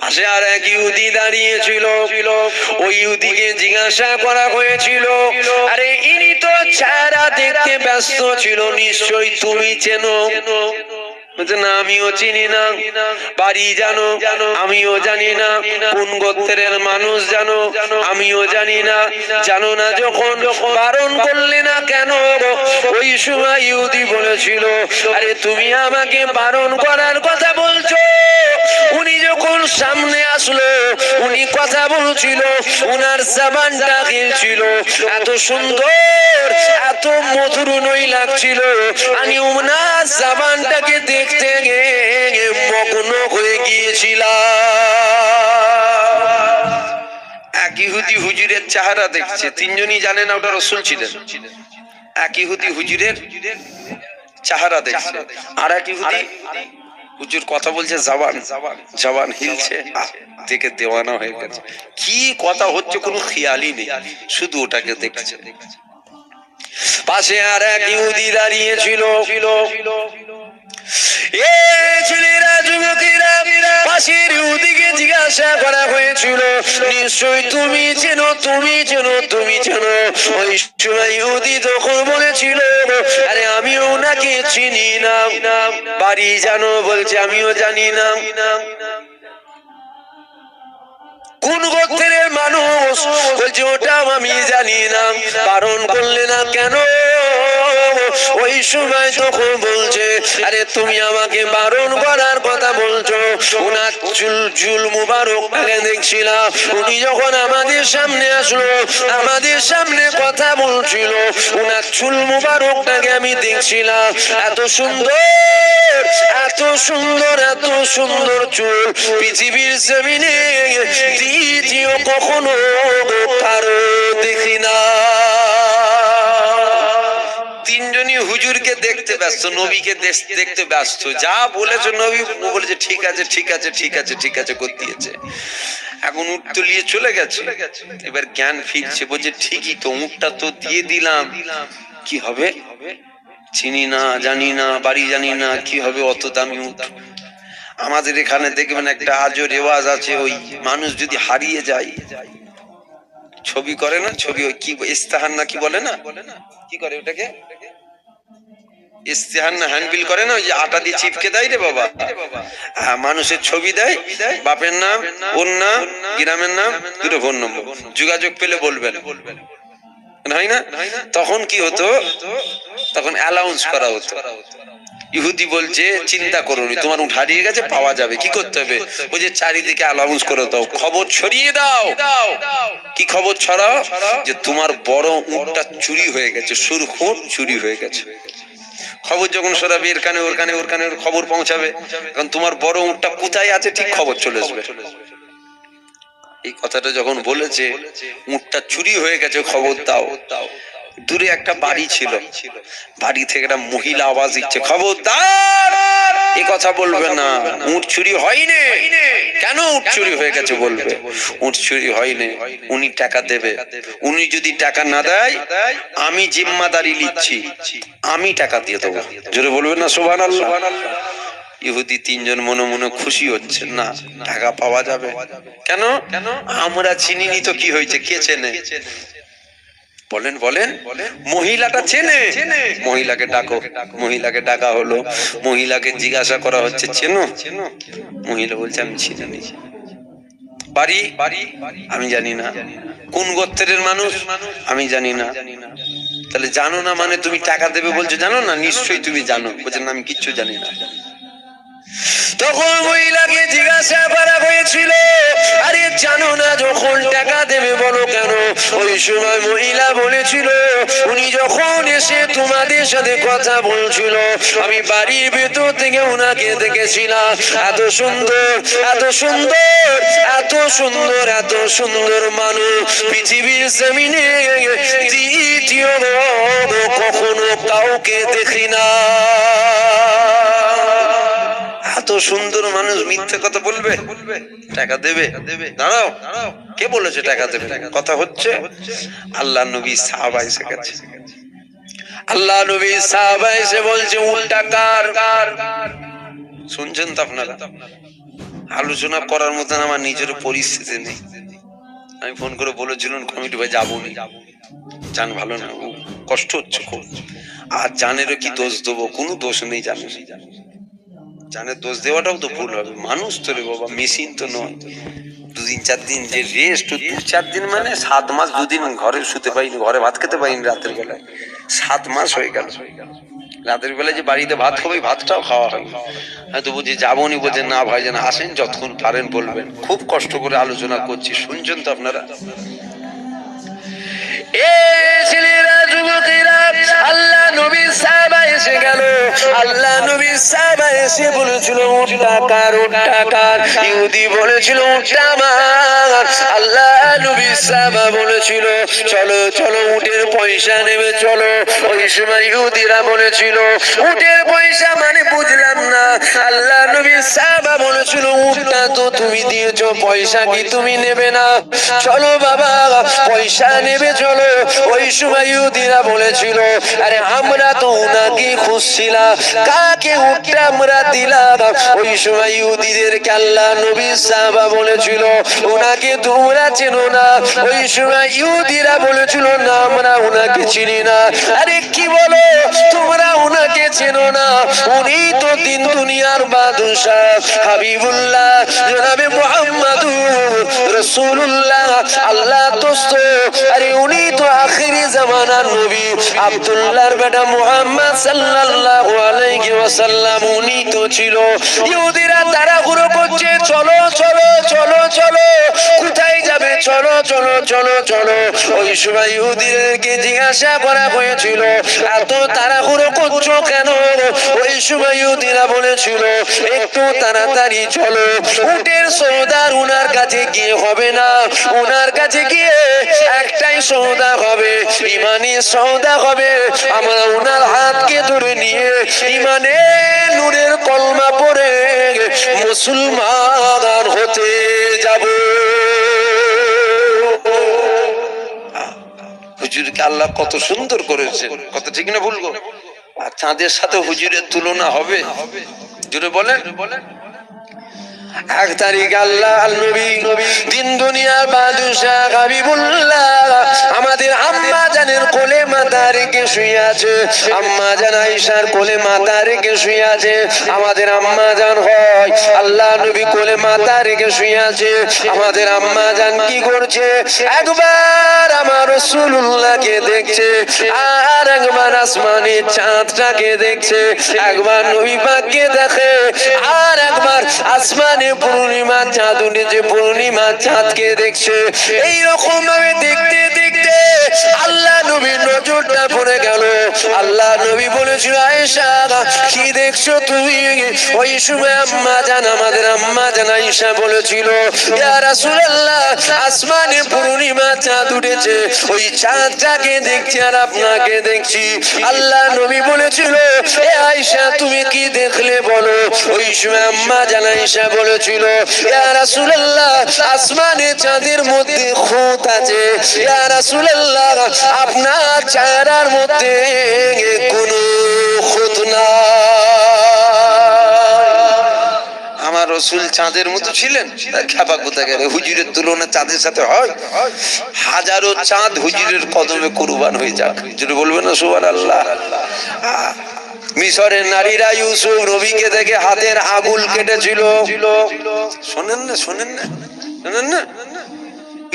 পাশে আর এক ইহুদি দাঁড়িয়েছিল। ওই ইহুদিকে জিজ্ঞাসা করা হয়েছিল, আরে ইনি তো চেহারা দেখতে ব্যস্ত ছিল, নিশ্চয়ই তুমি চেনো? না, আমিও চিনি না। বাড়ি জানো? আমিও জানি না। কোন গোত্রের মানুষ জানো? আমিও জানি না। জানো না যখন বারণ করলে না কেন? ওই সময় ইহুদি বলেছিল, আরে তুমি আমাকে বারণ করার কথা বলছো? উনি যখন সামনে আসলো, উনি কথা বলছিল, উনার জবানটা খেলছিল, এত সুন্দর এত মধুর নই লাগছিল, আমি উনার জবানটাকে দেখতে গিয়ে মগ্ন হয়ে গিয়েছিলাম। এক ইহুদি হুজুরের চেহারা দেখছে, তিনজনই জানে না ওটা রাসূল ছিলেন। এক ইহুদি হুজুরের চেহারা দেখছে, আর এক ইহুদি হুজুর কথা বলছে, জবান হিলছে, দেখে দেওয়ানা হয়ে গেছে। কি কথা হচ্ছে কোনো খেয়ালই নেই, শুধু ওটাকে দেখছে। পাশে আর এক ইহুদি দাঁড়িয়ে ছিল। ছেলেরা, যুবতীরা, পাশের ইহুদিকে জিজ্ঞাসা করা হয়েছিল, নিশ্চয়ই তুমি চেনো, তুমি চেনো, তুমি চেনো? ওই সময় ইহুদি তখন বলেছিল, আরে আমিও ওনাকে চিনি না। বাড়ি জানো? বলছে আমিও জানি না। কোন গোত্রের মানুষ? বলছে ওটাও আমি জানি না। বারণ করলে না কেন? ওই সময় তখন বলছে, আরে তুমি আমাকে বারণ করার কথা বলছো? ওনার চুল মুবারক দেখছিলাম, উনি যখন আমাদের সামনে আসলো, আমাদের সামনে কথা বলছিল, ওনার চুল মুবারকটাকে আমি দেখছিলাম, এত সুন্দর এত সুন্দর এত সুন্দর চুল পৃথিবীর জমিনে দ্বিতীয় কখনো কারো দেখি না। তিনজনই হুজুরকে দেখতে ব্যস্ত, নবীকে দেখতে ব্যস্ত। যা বলেছে নবী বলেছে ঠিক আছে ঠিক আছে ঠিক আছে ঠিক আছে করে দিয়েছে। এখন উট তুলিয়ে চলে গেছে, এবার জ্ঞান ফিরছে, বলছে ঠিকই তো, উটটা তো দিয়ে দিলাম, কি হবে? চিনি না, জানি না, বাড়ি জানি না, কি হবে অত দামি উট? আমাদের এখানে দেখবেন একটা আজও রেওয়াজ আছে, ওই মানুষ যদি হারিয়ে যায় ছবি করে না, ছবি ওই কি ইস্তেহার না কি বলে না, কি করে ওটাকে? ইস্তেহার না হ্যান্ডবিল করে না, ওই যে আটা দিয়ে চিপকে দেয় রে বাবা, মানুষের ছবি দেয়, বাপের নাম, ওর নাম, গ্রামের নাম, দুটো ফোন নম্বর, যোগাযোগ পেলে বলবেন, হয় না? তখন কি হতো, তখন অ্যালাউন্স করা হতো। ইহুদি বলছে চিন্তা করুন, তোমার উট হারিয়ে গেছে, পাওয়া যাবে, কি করতে হবে? ওই যে চারিদিকে অ্যালাউন্স করে দাও, খবর ছড়িয়ে দাও। কি খবর ছড়াও? যে তোমার বড় উটটা চুরি হয়ে গেছে, সুরখুঁট চুরি হয়ে গেছে। খবর যখন ছড়াবে, এর কানে ওর কানে, ওর কানে ওর খবর পৌঁছাবে, কারণ তোমার বড় উটটা কোথায় আছে ঠিক খবর চলে আসবে। এই কথাটা যখন বলেছে উটটা চুরি হয়ে গেছে, খবর দাও। দূরে একটা বাড়ি ছিল, বাড়ি থেকে একটা মহিলা আওয়াজ দিচ্ছে, খবরদার এ কথা বলবে না, উট চুরি হয়নি। কেন উট চুরি হয়ে গেছে বলবে? উট চুরি হয়নি, উনি টাকা দেবে। উনি যদি টাকা না দেয়, আমি জিম্মাদারি নিচ্ছি, আমি টাকা দিয়ে দেবো। জোরে বলবেন না সুবহানাল্লাহ। ইহুদি তিনজন মনে মনে খুশি হচ্ছে, না টাকা পাওয়া যাবে। কেন? আমরা চিনিনি তো কি হয়েছে, কে চেনে? বলেন বলেন, মহিলাটা চেনে? মহিলাকে ডাকো। মহিলাকে ডাকা হলো, মহিলাকে জিজ্ঞাসা করা হচ্ছে, চেনো? মহিলা বলছে আমি চিনি। বাড়ি? আমি জানি না। কোন গোত্রের মানুষ? আমি জানি না। তাহলে জানো না মানে তুমি টাকা দেবে বলছো, জানো না? নিশ্চয়ই তুমি জানো। বলছেন আমি কিচ্ছু জানি না। তখন মহিলাকে জিজ্ঞাসা করা হয়েছিল, আরে জানো না যখন টাকা দেবে বলো কেন? ওই সময় মহিলা বলেছিল, উনি যখন এসে তোমাদের সাথে কথা বলছিল, আমি বাড়ির ভেতর থেকে উনাকে দেখেছিলাম, এত সুন্দর এত সুন্দর এত সুন্দর এত সুন্দর মানুষ পৃথিবীর জমিনে দ্বিতীয় কখনো কাউকে দেখি না। এত সুন্দর মানুষ মিথ্যে কথা বলবে? টাকা দেবে? দাঁড়াও, কে বলেছে টাকা দেবে? কথা হচ্ছে আল্লাহ নবী সাহাবা এসে গেছে। আল্লাহ নবী সাহাবা এসে বলছে উটটা কার? শুনছেন তো আপনারা? আলোচনা করার মতন আমার নিজের পরিস্থিতি নেই। আমি ফোন করে বলেছিলাম কমিটি ভাই যাবো নি, জান ভালো না, কষ্ট হচ্ছে খুব। আর জানেরও কি দোষ দেবো? কোনো দোষ নেই জানে, জানের দোষ দেওয়াটাও তো ভুল হবে। মানুষ তো রে বাবা, মেশিন তো নয়। 2-4 দিন যে রেস্ট, 2-4 দিন মানে 7 মাস 2 দিন ঘরে শুতে পাইনি, ঘরে ভাত খেতে পাইনি রাতের বেলায়। 7 মাস হয়ে গেল। রাতের বেলায় যে বাড়িতে ভাত খাবো, ভাতটাও খাওয়া হয়। হয়তো বুঝি যাবো নি, বলছে না ভাই যেন আসেন, যতক্ষণ পারেন বলবেন। খুব কষ্ট করে আলোচনা করছি, শুনছেন তো আপনারা? আল্লাহ নবীর সাহাবা এসে গেল। আল্লাহ নবীর সাহাবা এসে বলেছিল উটটা কার, উটটা কার? ইহুদি বলেছিল উটটা আমার। আল্লাহ নবীর সাহাবা বলেছিল চলো চলো উটের পয়সা নেবে চলো। ওই সময় ইহুদিরা বলেছিল উটের পয়সা মানে বুঝলাম না। আল্লাহ নবীর সাহাবা বলেছিল উটটা তো তুমি দিয়েছো, পয়সা কি তুমি নেবে না? চলো বাবা পয়সা নেবে চলো। ওই সময় ইহুদিরা বলেছিল আরে আমরা তো উনাকে খুঁজছিলাম, কাকে উটটা আমরা দিলাম? ওই সময় ইহুদিদেরকে আল্লাহ নবী সাহাবা বলেছিল উনাকে তোমরা চেনো না। ওই সময় ইহুদিরা বলেছিল না আমরা উনাকে চিনি না। আরে কি বলো তোমরা উনাকে চেনো না? উনি তো দিন দুনিয়ার বাদশাহ হাবিবুল্লাহ জনাবে মুহাম্মাদুর রাসূলুল্লাহ আল্লাহ দোস্ত। আরে উনি তো আখিরি জামানার নবী আব্দুল্লাহর বেটা মুহাম্মদ সাল্লাল্লাহু আলাইহি ওয়াসাল্লাম, উনি তো ছিল। ইহুদিরা তাড়াহুড়ো করছে চলো চলো চলো চলো, কোথায় যাবে? চলো চলো চলো চলো। ওই সময় ইহুদিদেরকে জিজ্ঞাসা করা হয়েছিল এত তাড়াহুড়ো করছো কেন? ওই সময় ইহুদিরা বলেছিল একটু তাড়াতাড়ি চলো, উটের সওদার উনার কাছে গিয়ে হবে না, উনার কাছে গিয়ে একটাই সওদা হবে, ইমানি সওদা হবে। আমরা উনার হাতকে ধরে নিয়ে ইমানে নূরের কলমা পড়ে মুসলমান হতে যাব। হুজুরকে আল্লাহ কত সুন্দর করেছেন, কত ঠিক না ভুলবো? আর চাঁদের সাথে হুজুরের তুলনা হবে? জোরে বলেন। 1 তারিখ আল্লাহ নবী দিন দুনিয়ার বাদশাহ হাবিবুল্লাহ আমাদের আম্মা জানের কোলে মাথা রেখে শুয়ে আছে। আম্মা জান আয়েশার কোলে মাথা রেখে শুয়ে আছে। আমাদের আম্মা জান হয় আল্লাহ নবী কোলে মাথা রেখে শুয়ে আছে। আমাদের আম্মা জান কি করছে? একবার আমার রাসূলুল্লাহকে দেখছে, আর একবার আসমানের চাঁদটাকে দেখছে। একবার নবী পাককে দেখে, আর একবার আসমানে পূর্ণিমা চাঁদ উঠেছে, পূর্ণিমা চাঁদকে দেখছে। এইরকম ভাবে দেখতে দেখতে আল্লাহ নবীর নজরটা পড়ে গেল। আল্লাহ নবী বলেছিল আয়েশা কি দেখছো তুমি? ওই সময় আম্মা জান আমাদের আম্মা জান আয়েশা বলেছিল ইয়া রাসূলুল্লাহ আসমানে পূর্ণিমা চাঁদ উঠেছে, ওই চাঁদটাকে দেখছি আর আপনাকে দেখছি। আল্লাহ নবী বলেছিল এ আয়েশা তুমি কি দেখলে বলো? ওই সময় আম্মা জান আয়েশা বলেছিল ইয়া রাসূলুল্লাহ আসমানে চাঁদের মধ্যে খুঁত আছে, ইয়া রাসূলুল্লাহ আপনার চেহারার মধ্যে কোনো খুঁত না। আমার রাসূল চাঁদের মতো ছিলেন? খাবা কোথায় গেলে? হুজুরের তুলনা চাঁদের সাথে হয়? হাজারো চাঁদ হুজুরের কদমে কুরবান হয়ে যাক, যদি বলবেন না সুবহানাল্লাহ। মিশরের নারীরা ইউসুফ নবীকে দেখে হাতের আঙুল কেটেছিল। শোনেন না শোনেন না শোনেন না?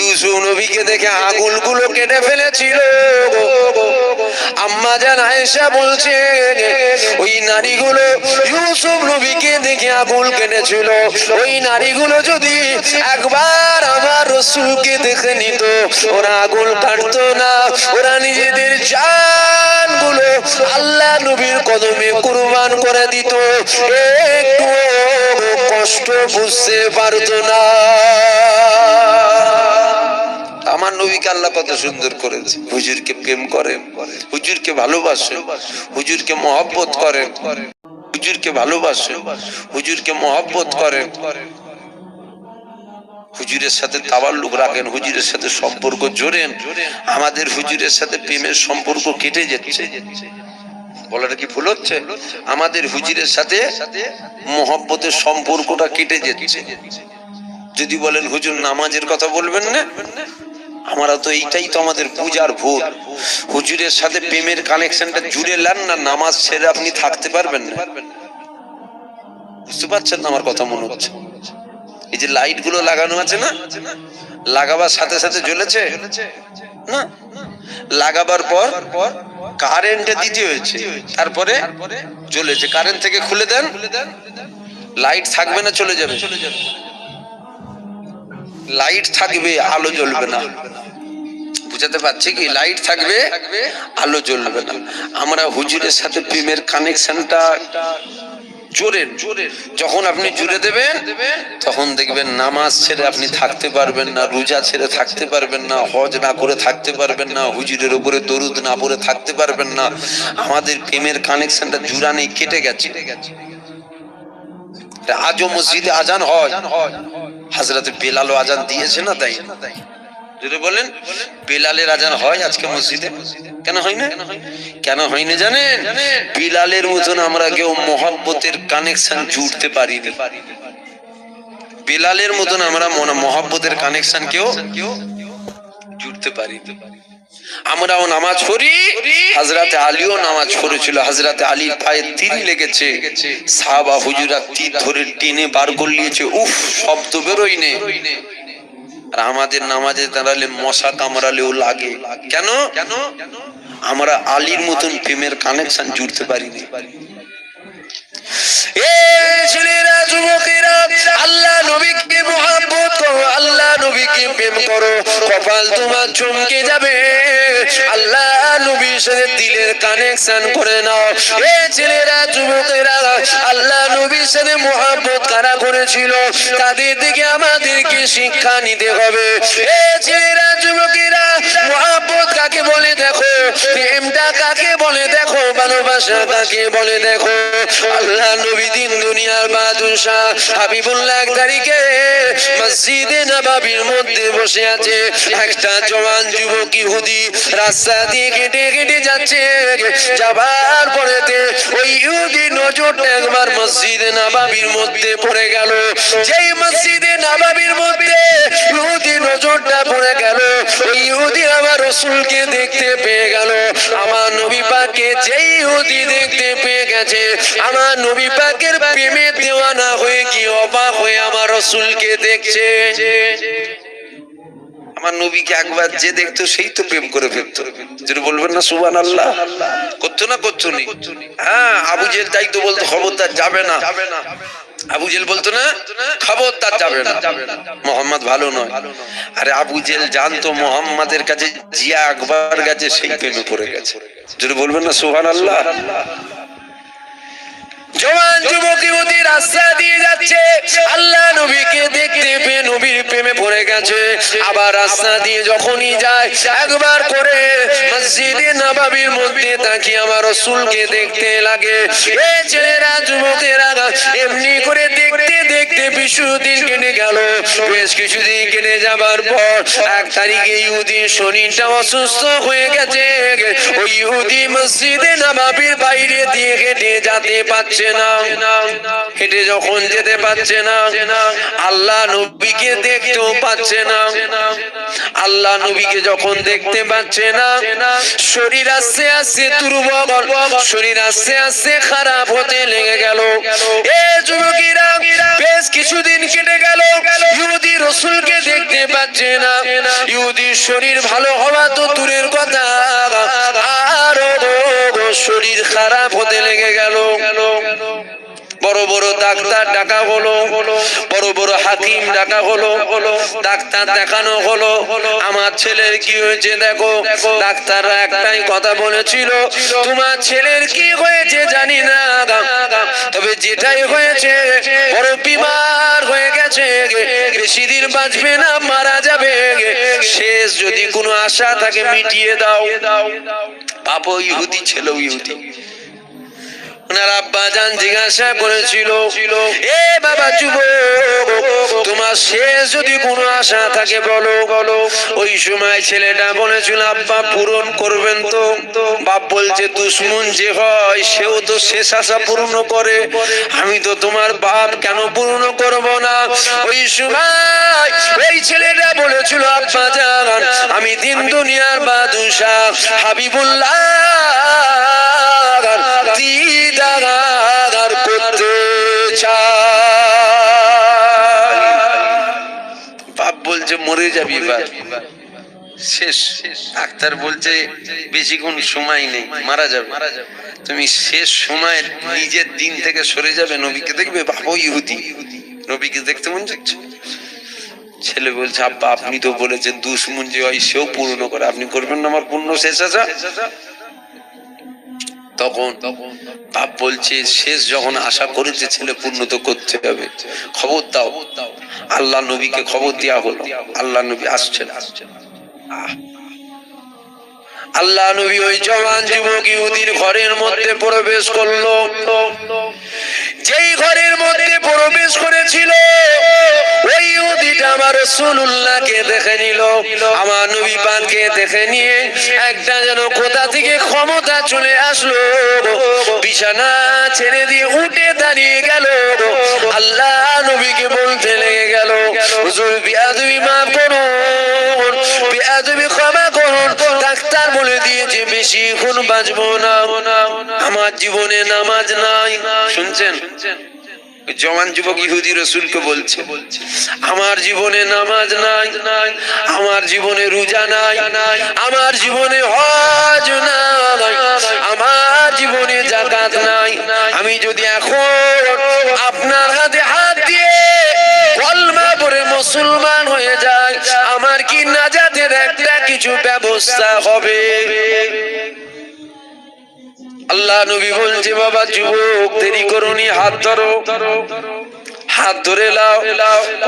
ইউসুফ নবীকে দেখে আঙুলগুলো কেটে ফেলেছিল। আম্মা জান আয়েশা বলছে ওই নারীগুলো ইউসুফ নবীকে দেখে আঙুল কেটেছিল। ওই নারীগুলো যদি একবার আমার রাসূলকে দেখে নিত, ওরা আঙুল কাটতো না, ওরা নিজেদের জানগুলো আল্লাহ নবীর কদমে কুরবান করে দিত। একটু কষ্ট বুঝতে পারতো না। আমার নবীকে আল্লাহ কত সুন্দর করেছে। হুজুরকে প্রেম করেন, হুজুরকে ভালোবাসেন, হুজুরকে মহব্বত করেন, হুজুরকে ভালোবাসেন, হুজুরকে মহব্বত করেন, হুজুরের সাথে তাওয়াল্লুক রাখেন, হুজুরের সাথে সম্পর্ক জোড়েন। আমাদের হুজুরের সাথে প্রেমের সম্পর্ক কেটে যাচ্ছে। বলাটা কি ভুল হচ্ছে? আমাদের হুজুরের সাথে মহব্বতের সম্পর্কটা কেটে যাচ্ছে। যদি বলেন হুজুর নামাজের কথা বলবেন না, আমরা তো এইটাই তো আমাদের বুঝার ভুল। হুজুরের সাথে প্রেমের কানেকশনটা জুড়ে নেন না, নামাজ ছেড়ে আপনি থাকতে পারবেন না। বুঝতে পারছেন না আমার কথা? মনে হচ্ছে এই যে লাইট গুলো লাগানো আছে না, লাগাবার সাথে সাথে জ্বলেছে না, লাগাবার পর কারেন্টে দিতে হয়েছে, তারপরে জ্বলেছে। কারেন্ট থেকে খুলে দেন, লাইট থাকবে না, চলে যাবে। লাইট থাকবে, আলো জ্বলবে না। বুঝাতে পারছি কি? লাইট থাকবে, আলো জ্বলবে না। আমরা হুজুরের সাথে প্রেমের কানেকশনটা জোরে যখন আপনি জুড়ে দেবেন, তখন দেখবেন নামাজ ছেড়ে আপনি থাকতে পারবেন না, রোজা ছেড়ে থাকতে পারবেন না, হজ না করে থাকতে পারবেন না, হুজুরের উপরে দরুদ না পড়ে থাকতে পারবেন না। আমাদের প্রেমের কানেকশনটা জুড়া নেই, কেটে গেছে। আজও মসজিদে আজান হয়, হযরত বেলালও আজান দিয়েছে না, তাই যদি বলেন বেলালের আজান হয় আজকে মসজিদে, কেন হয় না? কেন হয় না জানেন? বেলালের মতন আমরা কেউ মহব্বতের কানেকশন জুড়তে পারিনি। বেলালের মতন আমরা মহব্বতের কানেকশন কেউ জুড়তে পারিনি। আমরাও নামাজ পড়ি, হযরত আলীও নামাজ পড়েছিল, হযরত আলীর পায়ে তীর লেগেছে, সাহাবা হুজুরা তীর ধরে টেনে বার করে নিয়েছে, উফ শব্দ বেরোয় না। আর আমাদের নামাজে দাঁড়ালে মশা কামড়ালেও লাগে। কেন? আমরা আলীর মতন প্রেমের কানেকশন জুড়তে পারিনি। ছেলেরা, যুবকেরা, আল্লাহ নবীকে মহব্বত করো, আল্লাহ নবীকে প্রেম করো, কপাল তোমার চমকে যাবে। আল্লাহ নবীর সাথে দিলের কানেকশন করে নাও। ছেলেরা, যুবকেরা, আল্লাহ নবীর সাথে মহব্বত কারা করেছিল, তাদের দিকে আমাদেরকে শিক্ষা নিতে হবে। ছেলেরা, যুবকেরা, মহব্বত কাকে বলে দেখো, প্রেমটা কাকে বলে দেখো, ভালোবাসা কাকে বলে দেখো। আল্লাহ নবী দিন দুনিয়ার বাদশাহ হাবিবুল্লাহ এক তারিখে মসজিদে নববীর মধ্যে বসে আছে। একটা জওয়ান যুবক ইহুদি রাস্তা দিয়ে হেঁটে হেঁটে যাচ্ছে। যাবার পরেতে ওই ইহুদি নজরটা একবার মসজিদে নববীর মধ্যে পড়ে গেল। যেই মসজিদে নববীর মধ্যে ইহুদি নজরটা পড়ে গেল, ওই ইহুদি আমার রাসূলকে দেখতে পেয়ে গেল। আমার নবী পাককে যেই ইহুদি দেখতে পেয়ে গেছে, আমার নবী পাকের প্রেমে দেওয়ানা হয়ে কি অবাক হয়ে আমার রাসূলকে দেখছে। আমার নবীকে একবার যে দেখতো সেই তো প্রেম করে ফেলতো। যেটা বলবেন না সুবহানাল্লাহ? করতো না? করতো নি? হ্যাঁ, আবু জেহেল তাই তো বলতো, খবরদার যাবে না। আবু জেহেল বলতো না, খবরদার যাবে না, মোহাম্মদ ভালো নয়। আরে আবু জেহেল জানতো মোহাম্মদের কাছে জিয়া আকবর গেছে, সেই প্রেমে পড়ে গেছে। যেটা বলবেন না সুবহানাল্লাহ? জওয়ান যুবক ইহুদি রাস্তা দিয়ে যাচ্ছে, আল্লাহ নবীকে দেখতে পেয়ে নবীর প্রেমে পড়ে গেছে। আবার রাস্তা দিয়ে যখনই যায়, একবার করে মসজিদে নববীর মধ্যে তাকিয়ে আমার রাসূলকে দেখতে লাগে। এই ছেলেরা, যুবকেরা, এমনি করে দেখতে দেখতে কিছুদিন কেটে গেল। বেশ কিছুদিন কেটে যাবার পর এক তারিখে ইহুদির শরীরটা অসুস্থ হয়ে গেছে। ওই ইহুদি মসজিদে নববীর বাইরে দিয়ে হেঁটে যেতে পারছে না। হেঁটে যখন যেতে পারছে না, আল্লাহ নবীকে দেখতেও পাচ্ছে না। আল্লাহ নবীকে যখন দেখতে পাচ্ছে না, শরীর আস্তে আস্তে দুর্বল, শরীর আস্তে আস্তে খারাপ হতে লেগে গেল। এ যুবকেরা, বেশ কিছুদিন কেটে গেল, ইহুদি রাসূলকে দেখতে পাচ্ছে না। ইহুদির শরীর ভালো হওয়া তো দূরের কথা, আরো শরীর খারাপ হতে লেগে গেল। বড় বড় ডাক্তার ডাকা হলো, বড় বড় হাকিম ডাকা হলো, ডাক্তার দেখানো হলো। আমার ছেলের কি হয়েছে দেখো। ডাক্তাররা একটাই কথা বলেছিল, তোমার ছেলের কি হয়েছে জানি না, তবে যেটাই হয়েছে বড় বিমার হয়ে গেছে, বেশি দিন বাঁচবে না, মারা যাবে। শেষ যদি কোনো আশা থাকে মিটিয়ে দাও। বাপ ইহুদি, ছেলেও ইহুদি। ওনার আব্বা জান জিজ্ঞাসা করেছিল, এ বাবা যুবক, তোমার শেষ যদি কোনো আশা থাকে বলো। ওই সময় ছেলেটা বলেছিল, আব্বা পূরণ করবেন তো? বাপ বলছে, দুশ্মন যে হয় সেও তো শেষ আশা পূর্ণ করে, আমি তো তোমার বাপ, কেন পূর্ণ করব না? ওই সময় ওই ছেলেটা বলেছিল, আব্বা জান, আমি দিন দুনিয়ার বাদশা হাবিবুল্লাহ দিদার করতে চাই। বাপ বলছে, মরে যাবি এবার, শেষ। ডাক্তার বলছে বেশিক্ষণ সময় নেই, মারা যাবে। তুমি শেষ সময় নিজের দিন থেকে সরে যাবে, নবীকে দেখবে। বাবা ইহুদি, নবীকে দেখতে মন চাচ্ছে। ছেলে বলছে, আব্বা আপনি তো বলেছেন দুশ্মন যে হয় সেও পূর্ণ করে, আপনি করবেন না আমার পূর্ণ শেষ আশা? তখন বাপ বলছে, শেষ যখন আশা করেছে ছেলে, পূর্ণ তো করতে হবে, খবর দাও। আল্লাহ নবীকে খবর দেওয়া হলো, আল্লাহ নবী আসছেন। আল্লাহ নবী ওই জওয়ান যুবক ইহুদির ঘরের মধ্যে প্রবেশ করলো। যেই ঘরের মধ্যে প্রবেশ করেছিল, ওই ইহুদিটা আমার রাসূলুল্লাহকে দেখে নিল, আমার নবী পাককে দেখে নিয়ে একটা যেন কোথা থেকে ক্ষমতা চলে আসলো, বিছানা ছেড়ে দিয়ে উঠে দাঁড়িয়ে গেল। আল্লাহ নবীকে বলতে লেগে গেল, হুজুর বিয়াদবি মাফ করুন, বিয়াদবি ক্ষমা করুন। ডাক্তার বলে দিয়েছে বেশিক্ষণ বাঁচবো না, আমার জীবনে নামাজ নাই। শুনছেন? জওয়ান যুবক ইহুদি রাসূলকে বলছে, আমার জীবনে নামাজ নাই, আমার জীবনে রোজা নাই, আমার জীবনে হজ নাই, আমার জীবনে যাকাত নাই। আমি যদি এখন আপনার হাতে হাত দিয়ে কলমা পড়ে মুসলমান হয়ে যাই, আমার কি নাজাতের একটা কিছু ব্যবস্থা হবে? আল্লাহ নবী বলছে, বাবা যুবক দেরি করুনি, হাত ধরো, হাত ধরে নাও,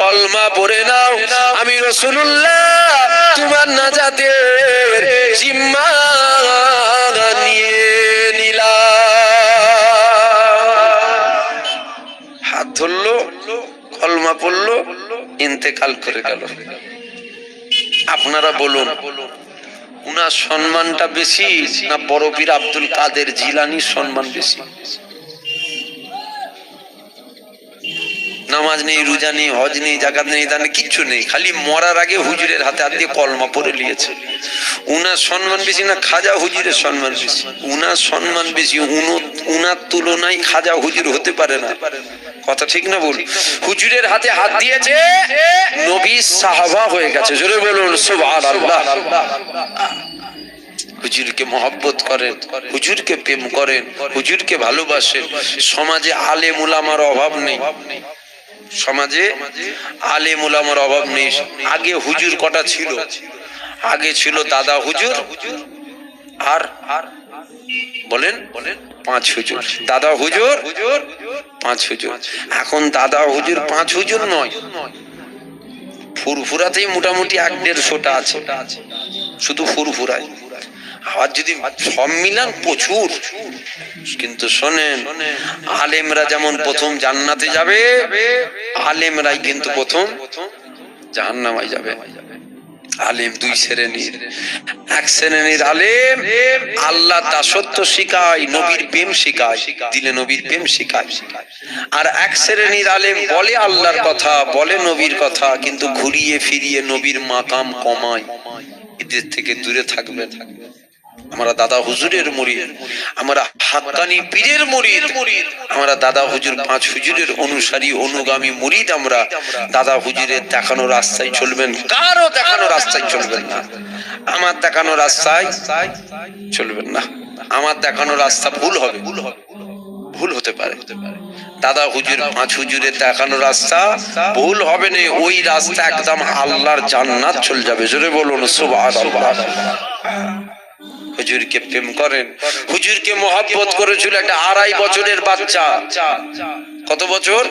কলমা পড়ে নাও, আমি রাসূলুল্লাহ তোমার নাজাতের জিম্মা নিয়ে নিলাম। হাত ধরলো, কলমা পড়লো, ইন্তেকাল করে গেল। আপনারা বলুন, উনার সম্মানটা বেশি না বড় পীর আব্দুল কাদের জিলানির সম্মান বেশি? নামাজ নেই, রোজা নেই, হজ নেই, যাকাত নেই, দান কিচ্ছু নেই, খালি মরার আগে হুজুরের হাতে হাত দিয়ে কলমা পড়ে নিয়েছে। উনার সম্মান বেশি না খাজা হুজুরের সম্মান বেশি? উনার সম্মান বেশি। উনার তুলনায় খাজা হুজুর হতে পারে না। কথা ঠিক না বল? হুজুরের হাতে হাত দিয়েছে, নবী সাহাবা হয়ে গেছে। জোরে বলুন সুবহানাল্লাহ। হুজুরকে মহব্বত করেন, হুজুরকে প্রেম করেন, হুজুরকে ভালোবাসেন। সমাজে আলেম উলামার অভাব নেই, সমাজে আলেম উলামার অভাব নেই। আগে হুজুর কটা ছিল? আগে ছিল দাদা হুজুর আর বলেন 5 হুজুর। দাদা হুজুর 5 হুজুর। এখন দাদা হুজুর 5 হুজুর নয়, ফুরফুরাতেই মোটামুটি 1-150টা আছে, শুধু ফুরফুরায়। আবার যদি সব মিলান প্রচুর। কিন্তু শোনেন, আলেমরা যেমন প্রথম জান্নাতে যাবে, আলেমরাই কিন্তু প্রথম জাহান্নামে যাবে। আলেম 2 শ্রেণীর। এক শ্রেণীর আলেম আল্লাহ দাসত্ব শিখায়, নবীর প্রেম শিখায়, দিলে নবীর প্রেম শিখায়। আর এক শ্রেণীর আলেম বলে আল্লাহর কথা, বলে নবীর কথা, কিন্তু ঘুরিয়ে ফিরিয়ে নবীর মাকাম কমায়। এদের থেকে দূরে থাকবেন। আমরা দাদা হুজুরের মুরিদ, আমরা হাক্কানি পীরের মুরিদ, আমরা দাদা হুজুর 5 হুজুরের অনুসারী অনুগামী মুরিদ। আমরা দাদা হুজুরের দেখানো রাস্তায় চলবেন, কারো দেখানো রাস্তায় চলবেন না। আমার দেখানো রাস্তায় চলবেন না। আমার দেখানো রাস্তা ভুল হবে, ভুল হতে পারে। দাদা হুজুর 5 হুজুরের দেখানো রাস্তা ভুল হবে না, ওই রাস্তা একদম আল্লাহর জান্নাত চলে যাবে। জোরে বলুন সুবহানাল্লাহ। হুজুরকে প্রেম করেন, হুজুরকে মহব্বত করেছিল একটা 2.5 বছরের বাচ্চা। কত বছর?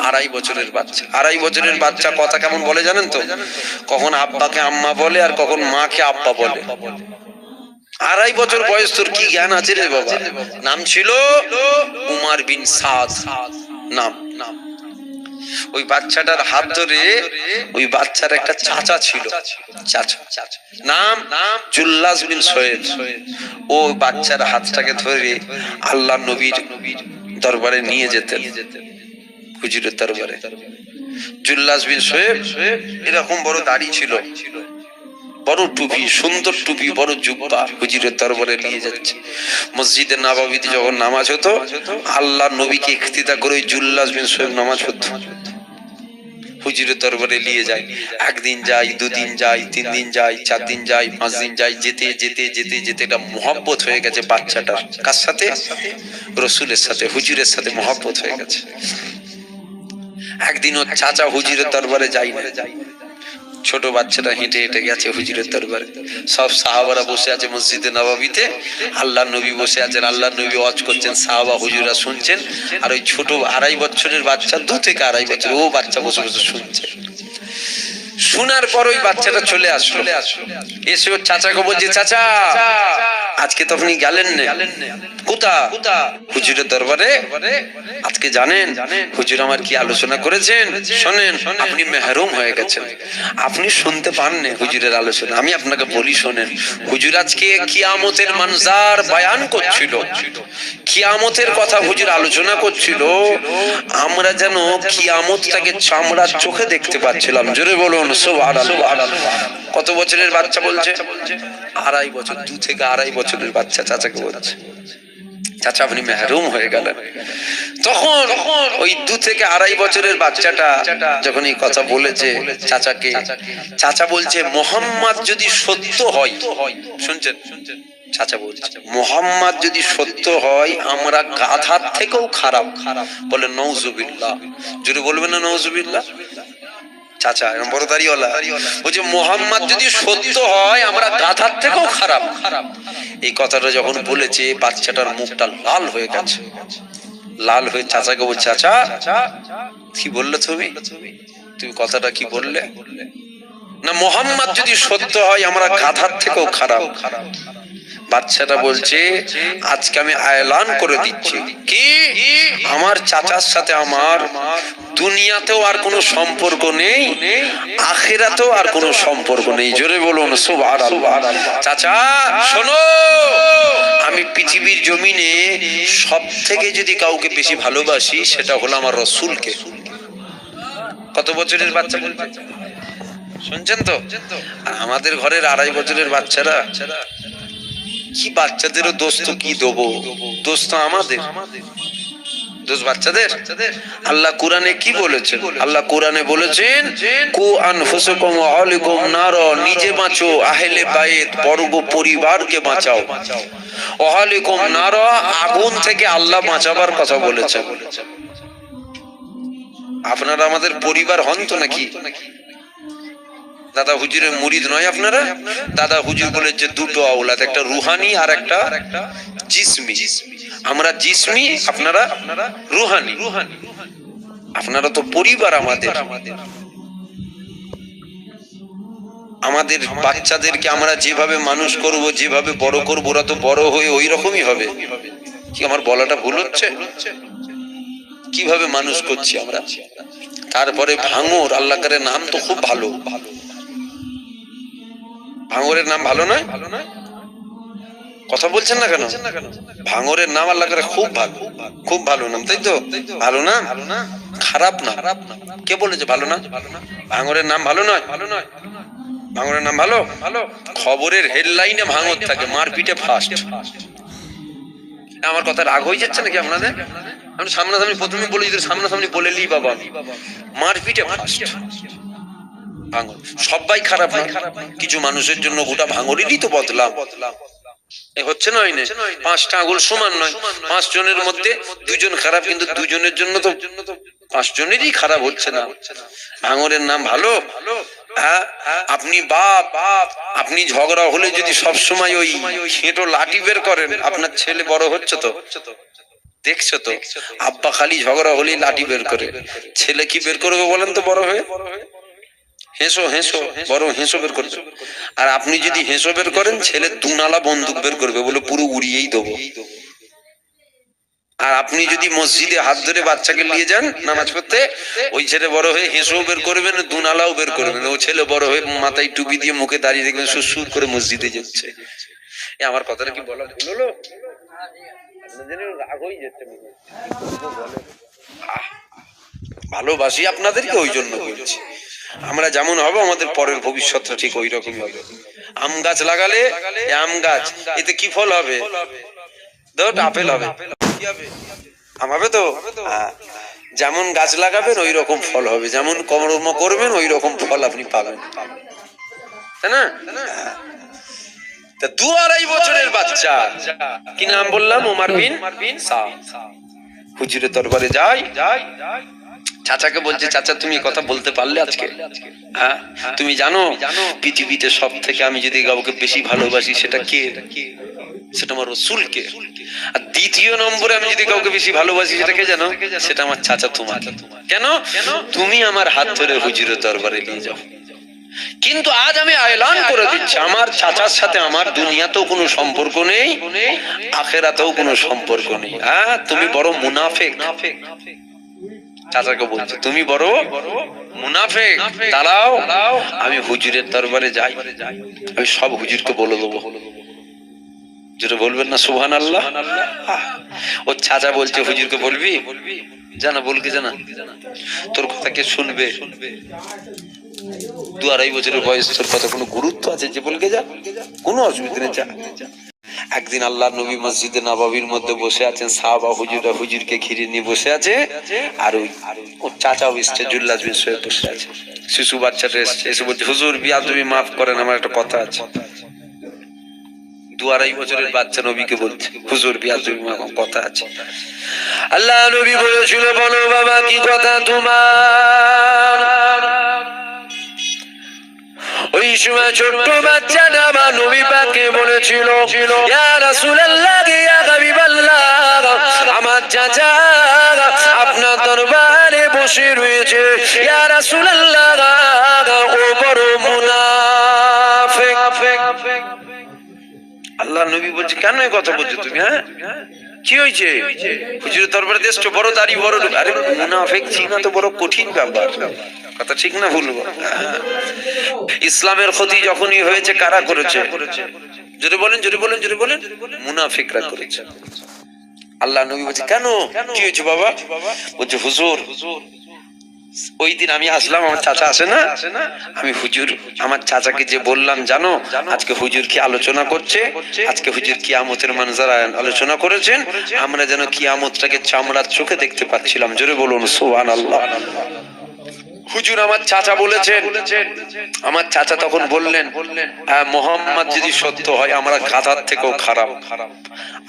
2.5 বছরের বাচ্চা। 2.5 বছরের বাচ্চা কথা কেমন বলে জানেন তো? কখন আব্বাকে আম্মা বলে আর কখন মাকে আব্বা বলে। 2.5 বছর বয়স, তোর কি জ্ঞান আছে রে বাবা? নাম ছিল উমার বিন সাদ নাম। ওই বাচ্চাটার হাত ধরে, ওই বাচ্চার একটা চাচা ছিল, চাচা নাম জুল্লাস বিন সৈয়দ। ও বাচ্চার হাতটাকে ধরে আল্লাহ নবীর দরবারে নিয়ে যেতেন, হুজুরের দরবারে। জুল্লাস বিন সৈয়দ এরকম বড় দাড়ি ছিল, বড় টুপি, সুন্দর টুপি, বড় জুব্বা, হুজুরের দরবারে নিয়ে যাচ্ছে। মসজিদে নববীতে যখন নামাজ হতো, আল্লাহ নবীকে ইক্তিদা করে ওই জুল্লাস বিন সৈয়দ নামাজ পড়তো, হুজুরের দরবারে নিয়ে যায়। একদিন যাই, দুদিন যাই, 3 দিন যাই, 4 দিন যাই, 5 দিন যাই। যেতে যেতে যেতে যেতে এটা মহব্বত হয়ে গেছে বাচ্চাটার। কার সাথে? রসুলের সাথে, হুজুরের সাথে মহব্বত হয়ে গেছে। একদিন ওর চাচা হুজুরের দরবারে যাই না, ছোট বাচ্চাটা হেঁটে হেঁটে গেছে হুজুরের দরবারে। সব সাহাবারা বসে আছে মসজিদে নববীতে, আল্লাহ নবী বসে আছেন, আল্লাহ নবী ওয়াজ করছেন, সাহাবা হুজুরা শুনছেন। আর ওই ছোট 2.5 বছরের বাচ্চা, 2 থেকে 2.5 বছর, ও বাচ্চা বসে বসে শুনছে। শোনার পর ওই বাচ্চাটা চলে আসলো, এসে ওর চাচাকে বলছে, চাচা আজকে তো আপনি গেলেন না, কোথা? হুজুরের দরবারে। আজকে জানেন হুজুর আমার কি আলোচনা করেছেন? শোনেন, আপনি মেহরুম হয়ে গেছেন, আপনি শুনতে পান না হুজুরের আলোচনা। আমি আপনাকে বলি শোনেন, হুজুর আজকে কিয়ামতের মানজার বয়ান করছিল, কিয়ামতের কথা হুজুর আলোচনা করছিল। আমরা যেন কিয়ামতটাকে চামড়ার চোখে দেখতে পাচ্ছিলাম। জোরে বলুন সুবহানাল্লাহ। কত বছরের বাচ্চা বলছে? 2.5 বছর, 2 থেকে 2.5 বছরের বাচ্চা চাচাকে বলছে, চাচা আপনি মেহরুম হয়ে গেলেন। তখন ওই 2 থেকে 2.5 বছরের বাচ্চাটা যখন এই কথা বলেছে চাচাকে, চাচা বলছে মুহাম্মদ যদি সত্য হয়, শুনছেন চাচা বলছে, মুহাম্মদ যদি সত্য হয় আমরা গাধার থেকেও খারাপ। বলে নাউজুবিল্লাহ। জোরে বলবেন না নাউজুবিল্লাহ? চাচা এরকম বড় দাড়িওয়ালা বলছে মুহাম্মদ যদি সত্য হয় আমরা গাধার থেকেও খারাপ। এই কথাটা যখন বলেছে বাচ্চাটার মুখটা লাল হয়ে গেছে, লাল হয়ে চাচাকে বলছে, চাচা কি বললে তুমি? তুমি কথাটা কি বললে? না মুহাম্মদ যদি সত্য হয় আমরা গাধার থেকেও খারাপ। বাচ্চাটা বলছে আজকে আমি এলান করে দিচ্ছি, কি আমার চাচার সাথে আমার দুনিয়াতেও আর কোনো সম্পর্ক নেই, আখিরাতেও আর কোনো সম্পর্ক নেই। জোরে বলুন সুবহানাল্লাহ। চাচা শোনো, আমি পৃথিবীর জমিনে সব থেকে যদি কাউকে বেশি ভালোবাসি সেটা হলো আমার রাসূলকে। কত বছরের বাচ্চা বলছে, শুনছেন তো? আমাদের ঘরের 2.5 বছরের বাচ্চারা কি, বাচ্চাদেরও দোষ তো কি দেবো, দোষ তো আমাদের, দোষ বাচ্চাদের। আল্লাহ কোরআনে কি বলেছেন? আল্লাহ কোরআনে বলেছেন কু আনফুসাকুম ওয়া আহলিকুম নার, নিজে বাঁচো, আহলে বাইত বর্গ পরিবারকে বাঁচাও। আহলিকুম নার, আগুন থেকে আল্লাহ বাঁচাবার কথা বলেছেন। আপনারা আমাদের পরিবার হন তো নাকি? দাদা হুজুরের মুরিদ নয় আপনারা? দাদা হুজুর বলেছে 2টো আওলাদ, একটা রুহানি আর একটা জিসমি। আমরা জিসমি, আপনারা রুহানি। আপনারা তো পরিবার আমাদের। আমাদের বাচ্চাদেরকে আমরা যেভাবে মানুষ করব, যেভাবে বড় করবো, ওরা তো বড় হয়ে ওই রকমই হবে। কি আমার বলাটা ভুল হচ্ছে? কিভাবে মানুষ করছি আমরা? তারপরে ভাঙর, আল্লাহ কারের নাম তো খুব ভালো। ভাঙরের নাম ভালো নয়? কথা বলছেন না কেন? ভাঙরের নাম আল্লাহ করে খুব ভালো, খুব ভালো নাম, তাই তো? ভালো না, খারাপ না। কে বলেছে ভালো না? ভাঙরের নাম ভালো নয়? ভাঙরের নাম ভালো। খবরের হেডলাইনে ভাঙর থাকে, মারপিটে ফার্স্ট। আমার কথা রাগ হয়ে যাচ্ছে নাকি আপনাদের? আমি সামনাসামনি প্রথমে বলে, যদি সামনাসামনি বলে লি বাবা, মারপিটে ফার্স্ট। ভাঙর সবাই খারাপ না, কিছু মানুষের জন্য গোটা ভাঙরেরই তো বদলাম। এ হচ্ছে না, হয় না? 5টা আঙুল সমান নয়, 5 জনের মধ্যে 2 জন খারাপ, কিন্তু 2 জনের জন্য তো 5 জনেরই খারাপ হচ্ছে না। ভাঙরের নাম ভালো। হ্যাঁ, আপনি বাপ, আপনি ঝগড়া হলে যদি সব সময় ওই খেঁটো লাঠি বের করেন, আপনার ছেলে বড় হচ্ছে তো? দেখছো তো, আব্বা খালি ঝগড়া হলেই লাঠি বের করে, ছেলে কি বের করবে বলেন তো বড় হয়ে? হেসো হেসো, বড় হেসো বের করবে। আর আপনি যদি হেসো বের করেন, ছেলে দুনালা বন্দুক বের করবে, বলে পুরো উড়িয়েই দেবো। আর আপনি যদি মসজিদে হাত ধরে বাচ্চাকে নিয়ে যান নামাজ পড়তে, ওই ছেলে বড় হয়ে হেসো বের করবেন, দুনালাও বের করবেন। ও ছেলে বড় হয়ে মাথায় টুপি দিয়ে মুখে দাঁড়িয়ে দেখবেন সুর করে মসজিদে যাচ্ছে। আমার কথাটা কি বলা ভুল হলো? রাগ হয়ে যাচ্ছে। ভালোবাসি আপনাদেরকে, ওই জন্য বলছি। আমরা যেমন হবো, আমাদের পরের ভবিষ্যৎটা ঠিক ওই রকমই হবে। আম গাছ লাগালে, আম গাছ, এতে কি ফল হবে? আপেল হবে। আম হবে তো? যেমন গাছ লাগাবেন ওই রকম ফল হবে, যেমন কর্ম করবেন ওই রকম ফল আপনি পাবেন, তাই না? 2-2.5 বছরের বাচ্চা, কি নাম বললাম? ওমর বিন সাদ। হুজুরের দরবারে যায়, চাচাকে বলছে, চাচা তুমি কথা বলতে পারলে আজকে? হ্যাঁ। তুমি জানো পৃথিবীতে সব থেকে আমি যদি কাউকে বেশি ভালোবাসি, সেটা কে? সেটা আমার রাসূলকে। আর দ্বিতীয় নম্বরে আমি যদি কাউকে বেশি ভালোবাসি, সেটা কে জানো? সেটা আমার চাচা তোমাকে। কেন? তুমি আমার হাত ধরে হুজুরের দরবারে নিয়ে যাও। কিন্তু আজ আমি এলান করে দিচ্ছি, আমার চাচার সাথে আমার দুনিয়াতেও কোনো সম্পর্ক নেই, আখিরাতেও কোনো সম্পর্ক নেই। হ্যাঁ, তুমি বড় মুনাফিক। চাচাকে বলছে তুমি বড় মুনাফিক। দাঁড়াও, আমি হুজুরের দরবারে যাই, আমি সব হুজুরকে বলে দেবো। যেটা বলবেন না সুবহানাল্লাহ? ও চাচা বলছে হুজুরকে বলবি? জানা, বলকে জানা, তোর কথা কে শুনবে? 2-2.5 বছরের বয়স, তোর কথা কোনো গুরুত্ব আছে? যে বলকে যা, কোনো অসুবিধা নেই, যা। একদিন আল্লাহ নবী মসজিদে নববীর মধ্যে বসে আছেন, সাহাবা হুজুররা হুজুরকে ঘিরে নিয়ে বসে আছে, আর ওর চাচাও এসছে, জুল্লাস বিন সোহেব বসে আছে। শিশু বাচ্চাটা এসছে, এসে বলছে হুজুর বিয়াদবি মাফ করেন, আমার একটা কথা আছে। 2-2.5 বছরের বাচ্চা নবীকে বলছে হুজুর বিয়াদবি মাফ, কথা আছে। আল্লাহ নবী বলেছিল, বলো বাবা কি কথা তোমার? ওই সময় ছোট্ট বাচ্চাটা আমার নবী পাককে বলেছিল, ইয়া রাসূলুল্লাহ, ইয়া হাবিবাল্লাহ, আমার চাচা আপনার দরবারে বসে রয়েছে, ইয়া রাসূলুল্লাহ, ও বড় মুনাফিক। আল্লাহ নবী বলছে, কেন এই কথা বলছো তুমি? হ্যাঁ, কি হয়েছে? হুজুরের দরবারে এসছো, বড় দাড়ি বড় লোক। আরে মুনাফিক চিনা তো বড় কঠিন ব্যাপার, কথা ঠিক না ভুল? ইসলামের ক্ষতি যখনই হয়েছে, কারা করেছে? জোরে বলেন, জোরে বলেন, জোরে বলেন। মুনাফিকরা করেছে। আল্লাহ নবী বলছে, কেন, কি হয়েছে বাবা? বলছে হুজুর, ওই দিন আমি আসলাম, আমার চাচা আসে না, আমি হুজুর আমার চাচাকে যে বললাম, জানো আজকে হুজুর কি আলোচনা করছে? আজকে হুজুর কিয়ামতের মানজার আলোচনা করেছেন। আমরা যেন কিয়ামতটাকে চামড়ার চোখে দেখতে পাচ্ছিলাম। জোরে বলুন সুবহানাল্লাহ। হুজুর আমার চাচা বলেছেন। আমার চাচা তখন বললেন, মুহাম্মদ যদি সত্য হয়, আমরা গাধার থেকেও খারাপ।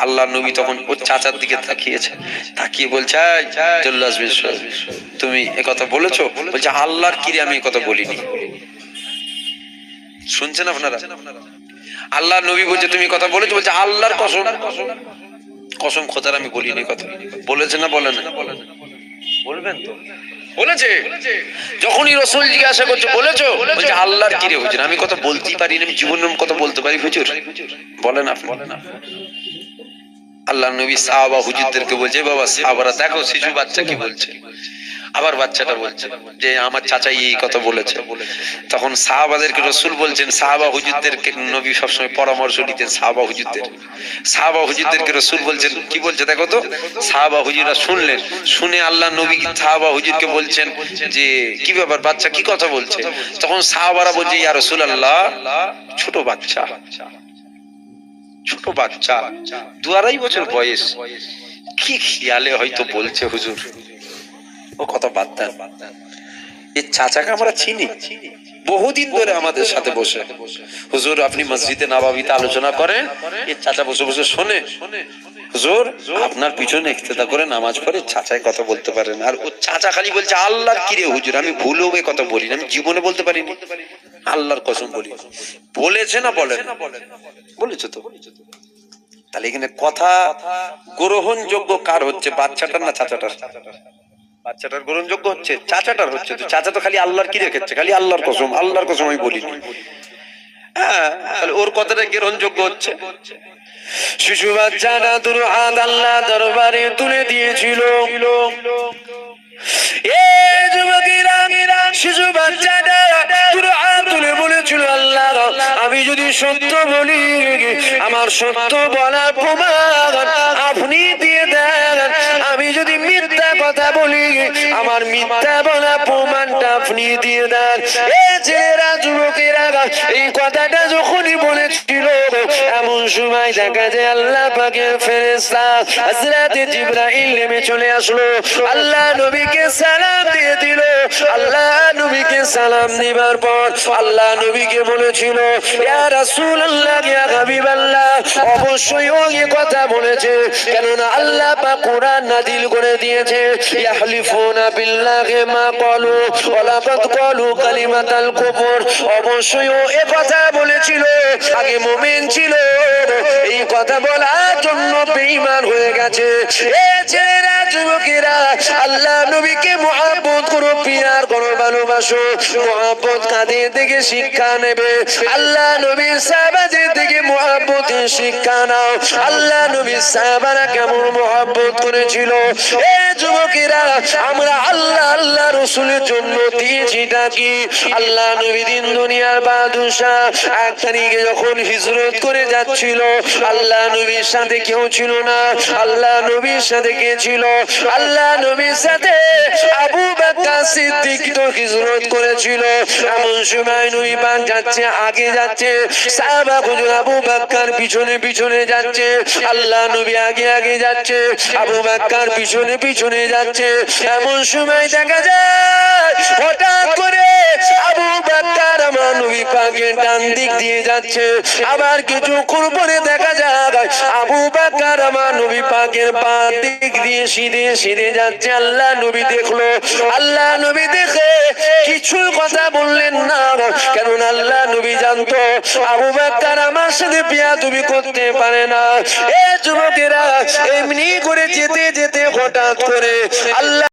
আল্লাহ নবী তখন ওর চাচার দিকে তাকিয়েছে, তাকিয়ে বলছে, জুল্লাস বিন সোহেব, তুমি একথা বলেছো? বলছে, আল্লাহর কিরে আমি একথা বলিনি। শুনছেন আপনারা? আল্লাহ নবী বলছে তুমি কথা বলেছো? বলছে আল্লাহর কসম, কসম খোদার আমি বলিনি কথা। বলেছে না বলে না? বলবেন তো? বলেছে। যখনই রাসূল জিজ্ঞাসা করছে বলেছো? বলছে আল্লাহর কিরে হুজুর, আমি কথা বলতেই পারি না, আমি জীবনে কথা বলতে পারি হুজুর? বলেন আপনি। আল্লাহ নবী সাহাবা হুজুরদেরকে বলছে, বাবা সাহাবারা দেখো শিশু বাচ্চা কি বলছে। আবার বাচ্চাটা বলছে যে আমার চাচা এই কথা বলেছে। তখন সাহাবাদেরকে রাসূল বলছেন, সাহাবা হুজুরদেরকে নবী সবসময় পরামর্শ দিতেন সাহাবা হুজুরদের। সাহাবা হুজুরদেরকে রাসূল বলছেন, কি বলছে দেখো তো। সাহাবা হুজুররা শুনলেন, শুনে আল্লাহ নবী সাহাবা হুজুরকে বলছেন যে কি ব্যাপার, বাচ্চা কি কথা বলছে? তখন সাহাবারা বলছে, ইয়া রাসূলুল্লাহ, ছোট বাচ্চা, ছোট বাচ্চা 2-2.5 বছর বয়স, কি খেয়ালে হয়তো বলছে হুজুর, ও কথা বাদ দেন। এই চাচাকে আমরা চিনি, বহুদিন ধরে আমাদের সাথে বসে। হুজুর আপনি মসজিদে নববীতে আলোচনা করেন, এই চাচা বসে বসে শোনে। হুজুর আপনার পিছনে ইক্তেদা করে নামাজ পড়ে, চাচাই কথা বলতে পারেন। আর ও চাচা খালি বলছে আল্লাহর কিরে হুজুর, আমি ভুলেও এই কথা বলি না, আমি জীবনে বলতে পারিনি, আল্লাহর কসম বলি। বলেছে না বলেন? বলেছে তো। তাহলে এখানে কথা গ্রহণযোগ্য কার হচ্ছে, বাচ্চাটার না চাচাটার? বাচ্চাটার গ্রহণযোগ্য হচ্ছে, চাচাটার হচ্ছে। তো চাচা তো খালি আল্লাহর কি রেখেছে, খালি আল্লাহর কসম, আল্লাহর কসম আমি বলিনি। হ্যাঁ, তাহলে ওর কথাটা গ্রহণযোগ্য হচ্ছে। শিশু বাচ্চাটা দুর হাত আল্লাহ দরবারে তুলে দিয়েছিল। শিশু বাচ্চাটা দুর হাত তুলে বলেছিল, আল্লাহ আমি যদি সত্য বলি আমার সত্য বলার প্রমাণ আপনি দিয়ে দেন, আমি যদি মিথ্যা কথা বলি আমার মিথ্যা বলা প্রমাণটা আপনি দিয়ে দেন। ছেলেরা যুবকেরা এই কথাটা যখনই বলেছিল এমন সময় দেখা যায় আল্লাহ পাকের ফেরেশতা হযরত জিবরাইল নেমে চলে আসলো, আল্লাহ নবীকে সালাম দিয়ে দিল। আল্লাহ নবীকে সালাম দিবার পর আল্লাহ নবীকে বলেছিল, ইয়া রাসূলুল্লাহ ইয়া হাবিবাল্লাহ, অবশ্যই ও এই কথা বলেছে, কেননা আল্লাহ পাক কোরআন নাযিল করে দিয়েছে, ইয়াহলিফুনা বিল্লাহি মা ক্বালু ওয়া লাকাদ ক্বালু কালিমাতাল কুফর। অবশ্যই ও এই কথা বলেছিল, আগে মুমিন ছিল, এই কথা বলার জন্য বেঈমান হয়ে গেছে। এ ছেলেরা যুবকেরা আল্লাহ নবীকে মুহাব্বত করো, পিয়ার করো, ভালোবাসো। মুহাব্বত কাদের থেকে শিক্ষা নেবে? আল্লাহ নবীর সাহাবাদের থেকে মুহাব্বতের শিক্ষা নাও। আল্লাহ নবীর সাহাবারা কেমন মুহাব্বত করেছিল। এ যুবকেরা আমরা আল্লাহ আল্লাহ রাসূলের জন্য দিয়েছি ডাকি। আল্লাহ নবী দিন দুনিয়ার বাদশা, এক তারিখে যখন হিজরত করে যাচ্ছিল আল্লাহ নবীর সাথে কেউ ছিল না। আল্লাহ নবীর সাথে কে ছিল? আল্লাহ নবীর সাথে আবু বকর সিদ্দিক তো হিজরত করেছিল। এমন সময় নবী পাক যাচ্ছে, আগে যাচ্ছে, সাহাবা হুজুর আবু বকর পিছনে পিছনে যাচ্ছে। আল্লাহ নবী আগে আগে যাচ্ছে, আবু বকর পিছনে পিছনে যাচ্ছে। এমন সময় দেখা যায় হঠাৎ করে আবু বকর আমার নবী পাকের ডান দিক দিয়ে যাচ্ছে, আবার কিছুক্ষণ পরে দেখা যায় আবু বকর আমার নবী পাকের বাঁ দিক দিয়ে সিধে সিধে যাচ্ছে। আল্লাহ নবী দেখলো, আল্লাহ নবী দেখে কিছু কথা বললেন না, কারণ আল্লাহ নবী জানতো আবু বকর আমার সাথে বেয়াদবি করতে পারে না। এ যুবকেরা এমনি করে যেতে যেতে হঠাৎ করে আল্লাহ